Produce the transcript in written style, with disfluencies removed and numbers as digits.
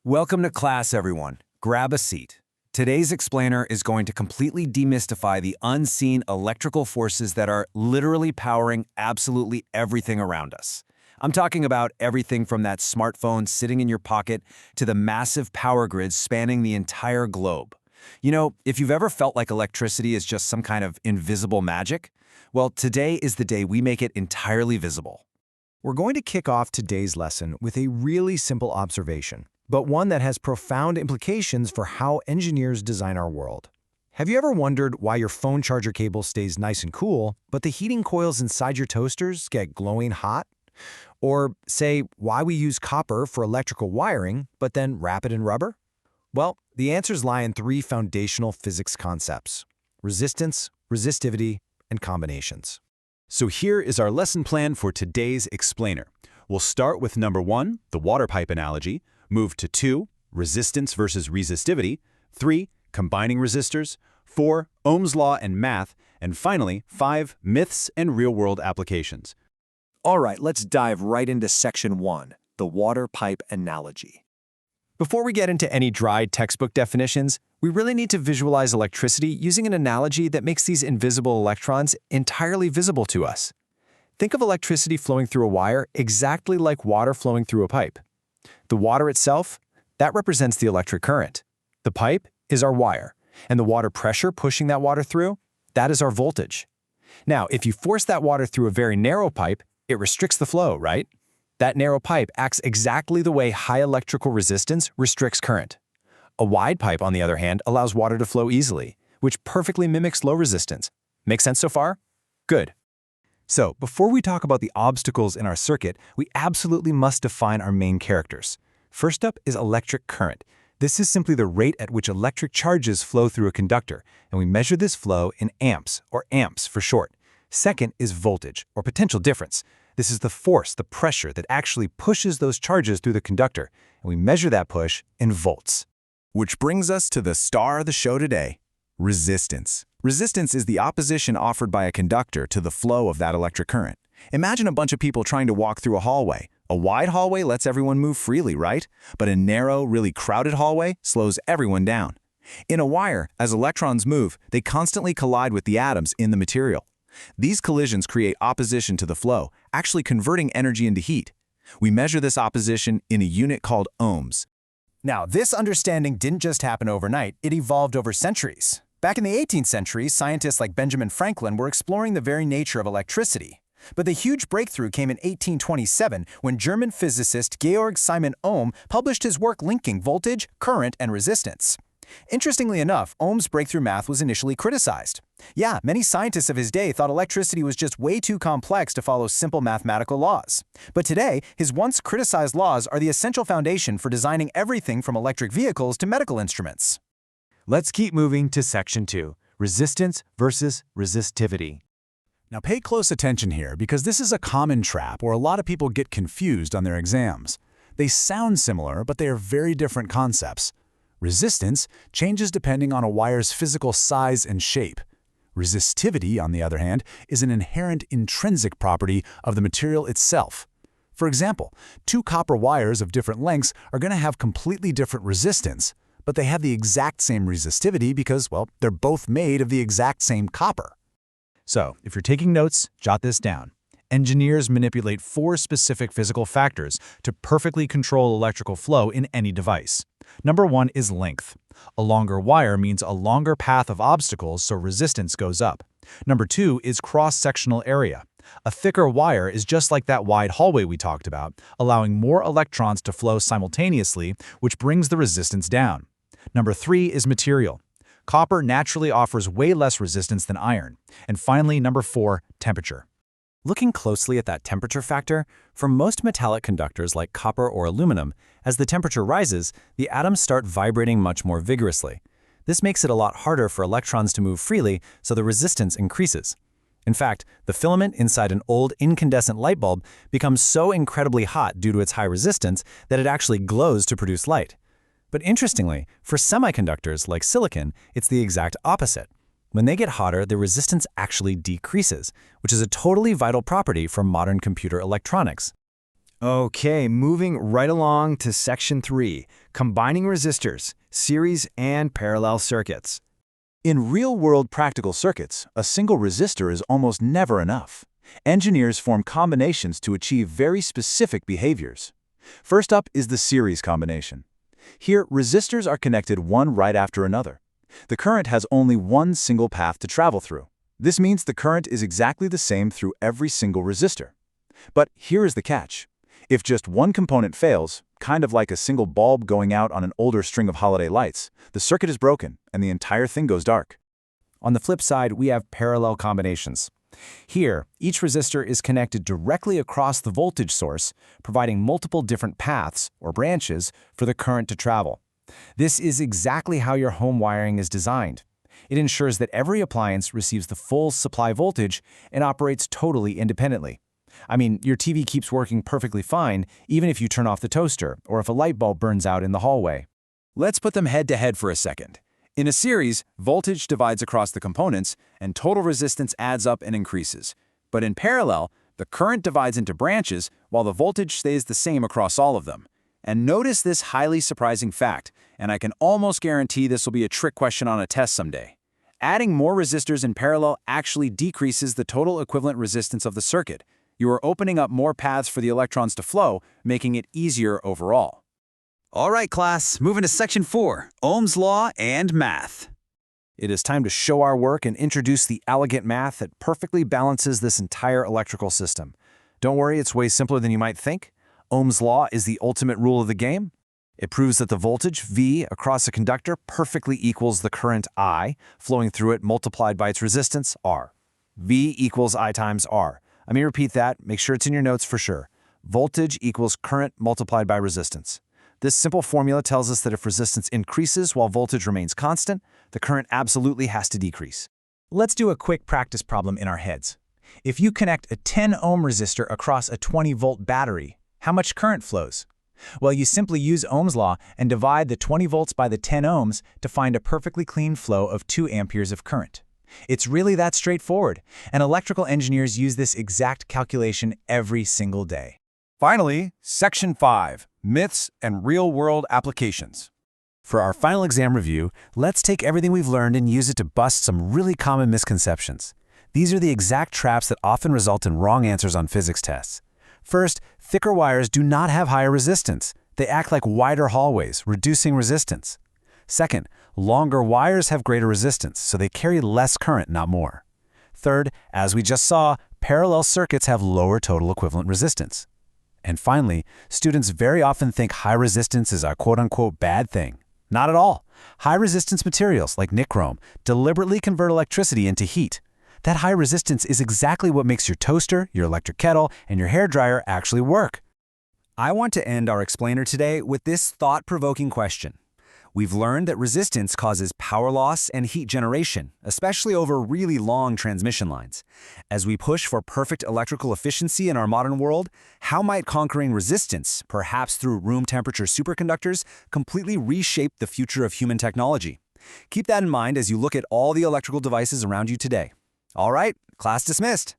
Welcome to class, everyone. Grab a seat. Today's explainer is going to completely demystify the unseen electrical forces that are literally powering absolutely everything around us. I'm talking about everything from that smartphone sitting in your pocket to the massive power grids spanning the entire globe. You know, if you've ever felt like electricity is just some kind of invisible magic, well, today is the day we make it entirely visible. We're going to kick off today's lesson with a really simple observation, but one that has profound implications for how engineers design our world. Have you ever wondered why your phone charger cable stays nice and cool, but the heating coils inside your toasters get glowing hot? Or, say, why we use copper for electrical wiring, but then wrap it in rubber? Well, the answers lie in three foundational physics concepts: resistance, resistivity, and combinations. So here is our lesson plan for today's explainer. We'll start with number 1, the water pipe analogy, move to 2, resistance versus resistivity, 3, combining resistors, 4, Ohm's law and math, and finally, 5, myths and real-world applications. All right, let's dive right into section 1, the water pipe analogy. Before we get into any dry textbook definitions, we really need to visualize electricity using an analogy that makes these invisible electrons entirely visible to us. Think of electricity flowing through a wire exactly like water flowing through a pipe. The water itself, that represents the electric current. The pipe is our wire, and the water pressure pushing that water through, that is our voltage. Now, if you force that water through a very narrow pipe, it restricts the flow, right? That narrow pipe acts exactly the way high electrical resistance restricts current. A wide pipe, on the other hand, allows water to flow easily, which perfectly mimics low resistance. Make sense so far? Good. So, before we talk about the obstacles in our circuit, we absolutely must define our main characters. First up is electric current. This is simply the rate at which electric charges flow through a conductor, and we measure this flow in amps, or amps for short. Second is voltage, or potential difference. This is the force, the pressure that actually pushes those charges through the conductor, and we measure that push in volts. Which brings us to the star of the show today, resistance. Resistance is the opposition offered by a conductor to the flow of that electric current. Imagine a bunch of people trying to walk through a hallway. A wide hallway lets everyone move freely, right? But a narrow, really crowded hallway slows everyone down. In a wire, as electrons move, they constantly collide with the atoms in the material. These collisions create opposition to the flow, actually converting energy into heat. We measure this opposition in a unit called ohms. Now, this understanding didn't just happen overnight, it evolved over centuries. Back in the 18th century, scientists like Benjamin Franklin were exploring the very nature of electricity. But the huge breakthrough came in 1827 when German physicist Georg Simon Ohm published his work linking voltage, current, and resistance. Interestingly enough, Ohm's breakthrough math was initially criticized. Yeah, many scientists of his day thought electricity was just way too complex to follow simple mathematical laws. But today, his once criticized laws are the essential foundation for designing everything from electric vehicles to medical instruments. Let's keep moving to section 2, resistance versus resistivity. Now pay close attention here because this is a common trap where a lot of people get confused on their exams. They sound similar, but they are very different concepts. Resistance changes depending on a wire's physical size and shape. Resistivity, on the other hand, is an inherent intrinsic property of the material itself. For example, two copper wires of different lengths are going to have completely different resistance, but they have the exact same resistivity because, well, they're both made of the exact same copper. So, if you're taking notes, jot this down. Engineers manipulate 4 specific physical factors to perfectly control electrical flow in any device. Number 1 is length. A longer wire means a longer path of obstacles, so resistance goes up. Number 2 is cross-sectional area. A thicker wire is just like that wide hallway we talked about, allowing more electrons to flow simultaneously, which brings the resistance down. Number 3 is material. Copper naturally offers way less resistance than iron. And finally, number 4, temperature. Looking closely at that temperature factor, for most metallic conductors like copper or aluminum, as the temperature rises, the atoms start vibrating much more vigorously. This makes it a lot harder for electrons to move freely, so the resistance increases. In fact, the filament inside an old incandescent light bulb becomes so incredibly hot due to its high resistance that it actually glows to produce light. But interestingly, for semiconductors like silicon, it's the exact opposite. When they get hotter, the resistance actually decreases, which is a totally vital property for modern computer electronics. Okay, moving right along to section 3, combining resistors, series and parallel circuits. In real-world practical circuits, a single resistor is almost never enough. Engineers form combinations to achieve very specific behaviors. First up is the series combination. Here, resistors are connected one right after another. The current has only one single path to travel through. This means the current is exactly the same through every single resistor. But here is the catch. If just one component fails, kind of like a single bulb going out on an older string of holiday lights, the circuit is broken and the entire thing goes dark. On the flip side, we have parallel combinations. Here, each resistor is connected directly across the voltage source, providing multiple different paths, or branches, for the current to travel. This is exactly how your home wiring is designed. It ensures that every appliance receives the full supply voltage and operates totally independently. I mean, your TV keeps working perfectly fine, even if you turn off the toaster, or if a light bulb burns out in the hallway. Let's put them head to head for a second. In a series, voltage divides across the components, and total resistance adds up and increases. But in parallel, the current divides into branches, while the voltage stays the same across all of them. And notice this highly surprising fact, and I can almost guarantee this will be a trick question on a test someday. Adding more resistors in parallel actually decreases the total equivalent resistance of the circuit. You are opening up more paths for the electrons to flow, making it easier overall. All right, class, moving to section 4, Ohm's Law and Math. It is time to show our work and introduce the elegant math that perfectly balances this entire electrical system. Don't worry, it's way simpler than you might think. Ohm's law is the ultimate rule of the game. It proves that the voltage, V, across a conductor perfectly equals the current I, flowing through it multiplied by its resistance, R. V equals I times R. Let me repeat that, make sure it's in your notes for sure. Voltage equals current multiplied by resistance. This simple formula tells us that if resistance increases while voltage remains constant, the current absolutely has to decrease. Let's do a quick practice problem in our heads. If you connect a 10 ohm resistor across a 20-volt battery, how much current flows? Well, you simply use Ohm's law and divide the 20 volts by the 10 ohms to find a perfectly clean flow of 2 amperes of current. It's really that straightforward, and electrical engineers use this exact calculation every single day. Finally, section 5, Myths and Real-World Applications. For our final exam review, let's take everything we've learned and use it to bust some really common misconceptions. These are the exact traps that often result in wrong answers on physics tests. First, thicker wires do not have higher resistance. They act like wider hallways, reducing resistance. Second, longer wires have greater resistance, so they carry less current, not more. Third, as we just saw, parallel circuits have lower total equivalent resistance. And finally, students very often think high resistance is a quote-unquote bad thing. Not at all. High-resistance materials, like nichrome, deliberately convert electricity into heat. That high resistance is exactly what makes your toaster, your electric kettle, and your hairdryer actually work. I want to end our explainer today with this thought-provoking question. We've learned that resistance causes power loss and heat generation, especially over really long transmission lines. As we push for perfect electrical efficiency in our modern world, how might conquering resistance, perhaps through room temperature superconductors, completely reshape the future of human technology? Keep that in mind as you look at all the electrical devices around you today. All right, class dismissed.